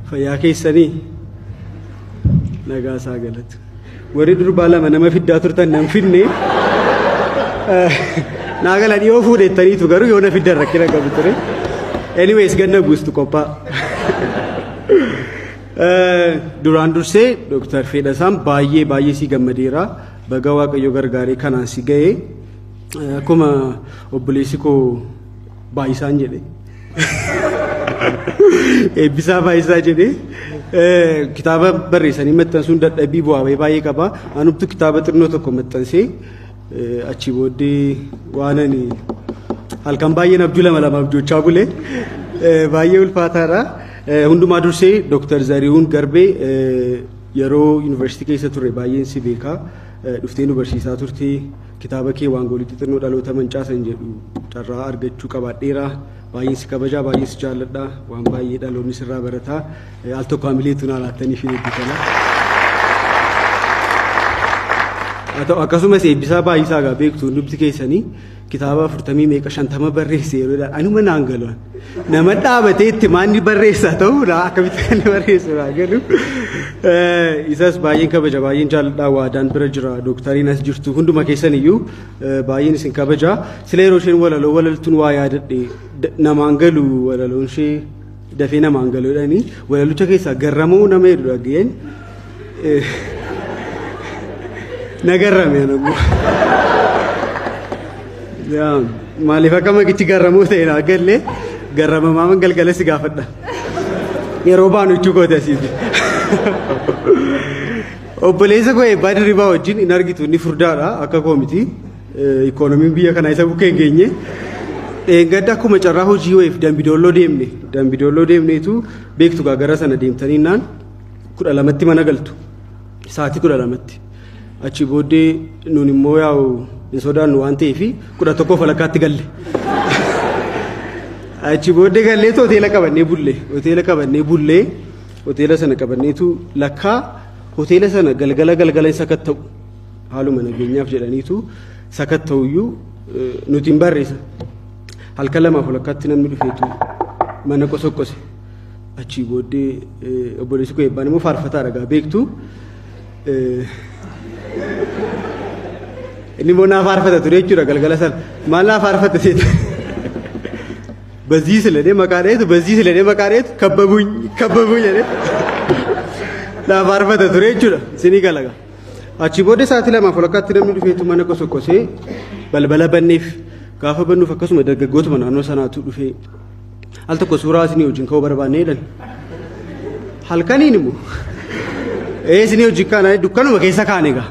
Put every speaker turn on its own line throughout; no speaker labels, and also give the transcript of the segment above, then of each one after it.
fayyaa keessanii nagaa isaa galatu. Warri durbaa lama nama fiddaa turtan nan finne naagala dhiyoo fuudhettaniitu garuu yoo na fiddan rakkina qabu ture. Anyways ganna buustu qophaa. Duraan dursee Dr. Fedhasaan baay'ee si gammadeera. Baga Waaqayyo gargaaree kanaan si ga'ee akkuma obboleessi koo baay'isaan jedhe. Eebbisaa baay'isaa jedhe. Kitaaba barreessanii maxxansuun dadhabbii bu'aa baay'ee qaba. Anumtu kitaaba xinnoo tokko maxxansee achi booddee waan ani halkan baay'een abjuu lama abjochaa bule baay'ee ulfaataadha. Hundumaa dursee Dr. Zarihuun Garbee yeroo yuunivarsiitii keessa ture baay'een si beekaa. Dhuftee nu barsiisaa turte kitaaba kee waan goolitti xinnoo dhaloota mancaasan jedhu carraa argachuu qabaadheera. Baay'een si kabajaa baay'een si jaalladha waan baay'ee dhaloonni sirraa barataa al tokko hamileetu naa laattanii fi eebbifama. Akkasumas eebbisaa baay'isaa gaa beektu dubbi keessanii kitaaba 40 meeqa 50 barreesse yeroo anuma naan galuun nama dhaabatee itti maanni barreessaa ta'uu akkamitti kan barreessu galu. Isas baay'een kabaja baay'een jaalladha waadaan bira jira doktariin as jirtu hunduma keessan iyyuu baay'een isin kabaja. Sila yeroo isheen walaltuun waa yaadadhe namaan galu walaloon ishee dafee namaan galuudhaani walalucha keessaa garramuu nama heddu dhageen nagarrame namu. Maaliif akka maqichi garramuu ta'e naa galle garramamaa galgala si gaafadha. Yeroo baanu jechuu kooti asiiti. Obboleessa koo eebbaa dirribaa wajjin hin argitu inni furdaadha akka koomiti. Ikoonomiin biyya kanaa isa bukkee hin geenye. Gadda akkuma carraa hojii wayiif Dambidolloo deemne. Dambidolloo deemneetu beektu gara sana deemtaniinaan 12tti mana galtu. Sa'aatii 12tti. Achi booddee nuun immoo yaa'u hin sodaannu waan ta'eef 11 falakkaatti galle. Achi booddee galleetu hoteela qabannee bulle. Hoteela sana qabanneetu lakkaa hoteela sana galgala sakatta'u haaluma nageenyaaf jedhaniitu sakatta'uyyuu nuti hin barreessa. Halkan 2 falakkaatti namni dhufeetu mana qosoqqose. Achi booddee obboleessi koo eebbaan immoo faarfataa dhagaa beektu. Inni immoo naa faarfata ture jechuudha galgala sana. Maal naa faarfata seeta? በዚህ ስለኔ መቃሬቱ ከበቡኝ jedhe lafaarfata ture jechuudha sinii galaga. Achi booddee sa'aatii 2 falakkaatti namni dhufeetu mana qosoqqosee balbala banneef gaafa bannuuf akkasuma dargaggootuma naannoo sanaatu dhufee al tokko suuraa isinii wajjin ka'uu barbaannee jedhan. Halkaniin immoo isinii wajjin kaana dukkanuma keessa kaane gaa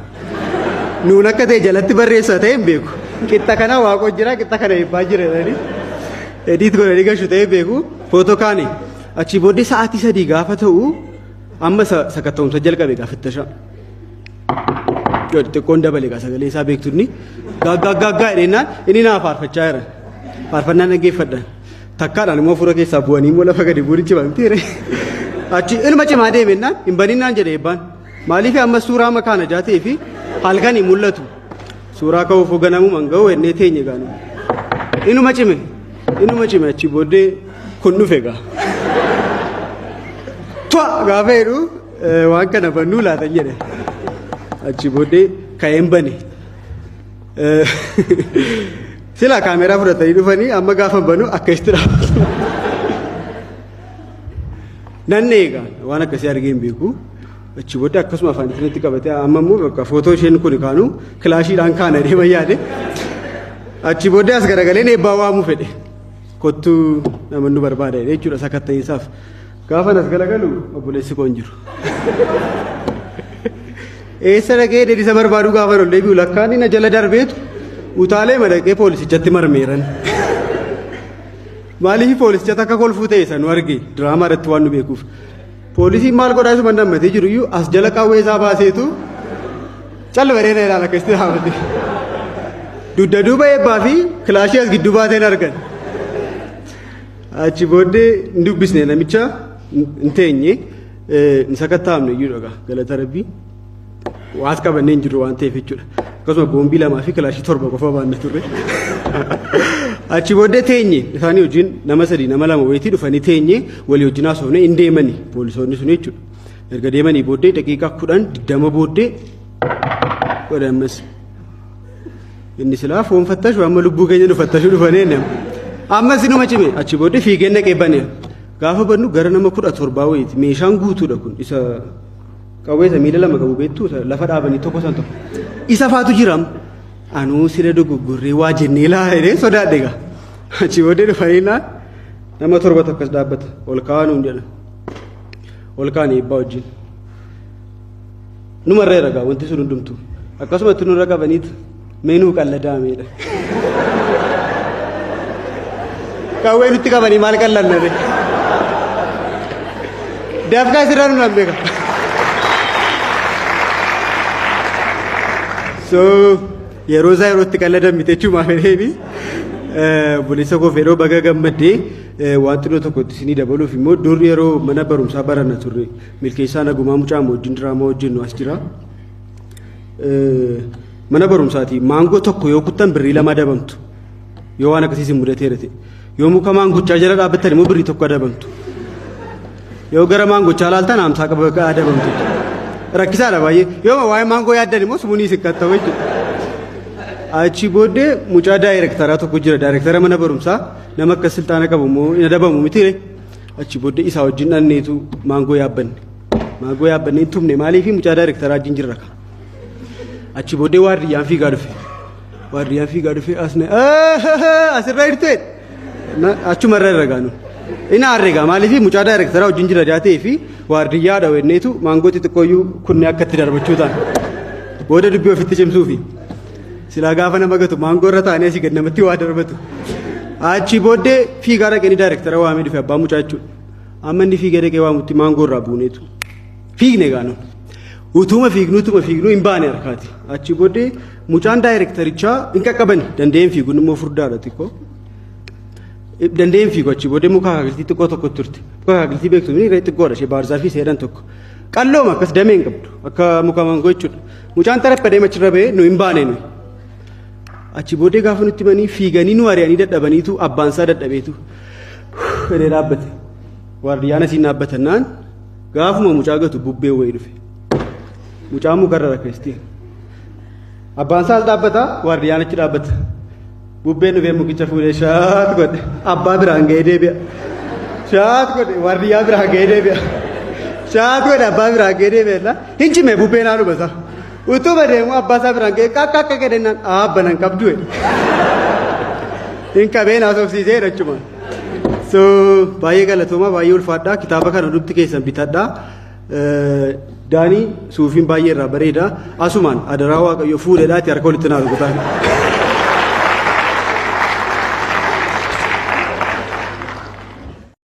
nuun akka ta'e jalatti barreessaa ta'e hin beeku. Qixxa kana waaqoo jira qixxa kana eebbaa jira jedhanii edit godhanii gashu ta'e beeku footoo kaane. Achi booddee sa'aatii 3 gaafa ta'u amma sakatta'umsa jalqabe gaafattasha. Xiqqoon dabale gaa sagalee isaa beektunni gaaggaa jedhennaan inni naa faarfachaa jira. Faarfannaan dhaggeeffadhaan takkaadhaan immoo fuula keessaa bu'anii immoo lafa gadi bu'uurichi bamteere. Achi ilma cimaa deemennaan hin baninnaan jedhe eebbaan. Maaliif amma suuraa makaana jaatee fi halkan hin mul'atu. Suuraa ka'uuf ganamuu manga'u ennee teenye gaanu. Inuma cime achi booddee kun dhufe gaa. Gaafa jedhu waan kana bannuu laatan jedhe. Achi booddee ka'een bane. Silaa kaameraa fudhatanii dhufanii amma gaafa banu akka itti dhaabatu. Nanne egaa waan akkasii argee hin beeku. Achi booddee akkasuma afaan itti qabatee amma immoo bakka footoo isheen kun kaanu kilaashiidhaan kaana deema yaade. Achi booddee as garagaleen eebbaa waamuu fedhe. Kottuu namoonni barbaada jechuudha sakatta'insaaf. Gaafa nas galagalu obboleessi koo hin jiru. Eessa dhaqee deebisa barbaadu gaafa ol deebi'u lakkaan inni jala darbeetu utaalee madaqee poolisichatti marmeeran. Maaliif poolisichatti akka kolfuu ta'e san nu arge diraamaa irratti waan nu beekuuf. Poolisiin maal godhaa isuma nammatee jiru iyyuu as jala qawwee isaa baaseetu calli bareeda ilaala akkasitti dhaabate. Dugda duuba eebbaa fi kilaashii as gidduu baateen argan. Achi booddee hin dubbisne namicha hin teenye hin sakattaa'amne iyyuu dhagaa galata rabbii waas qabannee hin jirru waan ta'eef jechuudha. Akkasuma boombii 2 fi kilaashii 7 qofa baanna turre. achi booddee teenye isaanii wajjin nama sadii nama lama wayitii dhufanii teenye walii wajjin haasofne hin deemanii poolisoonni sun jechuudha. Erga deemanii booddee daqiiqaa 10-20 booddee godhamas inni silaa foon fattashu amma lubbuu keenya nu fattashu dhufanii nama amma sinuma cime achi booddee fiigeen dhaqee banee gaafa bannu gara nama 17 wayiiti meeshaan guutuudha kun isa qawweessa miila lama qabu beektu lafa dhaabanii tokko san tokko isa faatu jiram anuu sira dogoggorree waa jennee laalee sodaadhe gaa achi booddee dhufanii nama 7 tokkos dhaabbata ol kaa'anuun jedha ol kaa'anii eebbaa wajjin numarree ragaa wanti sun hundumtu akkasumatti nurra qabaniitu meenuu qalladaameedha qawwee nutti qabanii maal qallanne dafqaa sirraa nu lambeeka so yeroo isaa yerootti qalladan miteechuma fedheeni bulisa koo fedhoo baga gammaddee wanti nuti tokkotti isinii dabaluuf immoo dur yeroo mana barumsaa baranna turre milkeessaa nagumaa mucaa wajjin diraamaa hojjennu as jira mana barumsaati maangoo tokko yoo kuttan birrii 2 adabamtu yoo waan akkasiis mudateera ta'e yoo muka maangochaa jala dhaabbattan immoo birrii 1 adabamtu yoo gara maangochaa laaltan 50 qaba adabamtu rakkisaadha baay'ee yoo waa'ee maangoo yaaddan immoo sumuunii sikkatta jechuudha. Achi booddee mucaa daayirektaraa tokko jira daayirektara mana barumsaa nama akka siltaana qabu immoo hin adabamu miti achi booddee isaa wajjin dhanneetu maangoo yaabbanne hin tumne maaliif mucaa daayirektaraa wajjin jirra ka achi booddee waardiyyaan fiigaa dhufe asirra hirtee achumarra irra gaanu ina arreegaa maaliif mucaa daayirektaraa wajjin jira jaatee fi waardiyyaa dhawenneetu maangoo xixiqqooyyuu kunne akkatti darbachuu ta'an booda dubbii ofitti cimsuufi silaa gaafa nama gatu maangoo irra taa'anii asii gad namatti waa darbatu achi booddee fiigaa dhaqanii daayirektara waamee dhufe abbaa mucaa jechuudha amma inni fiigaa dhaqee waamutti maangoo irraa buuneetu fiigne gaanu utuma fiignuu hin baane harkaati achi booddee mucaan daayirektarichaa hin qaqqaban danda'een fiiguun immoo furdaadha xiqqoo danda'een fiigu achi booddee muka kaakiltii xiqqoo tokko turte muka kaakiltii beektu inni xiqqoodha ishee baarsaa fi seedhan tokko qallooma akkas damee hin qabdu akka muka maangoo jechuudha mucaan tarappa deemachirra ba'ee nu hin baane nuyi achi booddee gaafa nutti manii fiiganii nu ari'anii dadhabaniitu abbaan isaa dadhabeetu fedhee dhaabbate waardiyyaan asiin dhaabbatannaan gaafuma mucaa gatu bubbee wayii dhufe mucaan mukarra rakkeestii abbaan isaa dhaabbata waardiyyaan achi dhaabbata bubbeen dhufee mukicha fuudhee shaat godhe abbaa biraan ga'ee deebi'a shaat godhe waardiyyaa biraan ga'ee deebi'a shaat godhe abbaa biraan ga'ee deebi'a hin cimee bubbeen haa dhubasa utuma deemu abbaa isaa biraan ga'ee akka jedhennaan dhaabbanan qabdu hin qabeen haasofsiisee jechuma so baay'ee galatooma baay'ee ulfaadhaa kitaaba kana dubti keessan bitadhaa daanii suufiin baay'ee irraa bareeda asumaan adaraa waaqayyo fuudheedhaati harka walitti naa rukutaa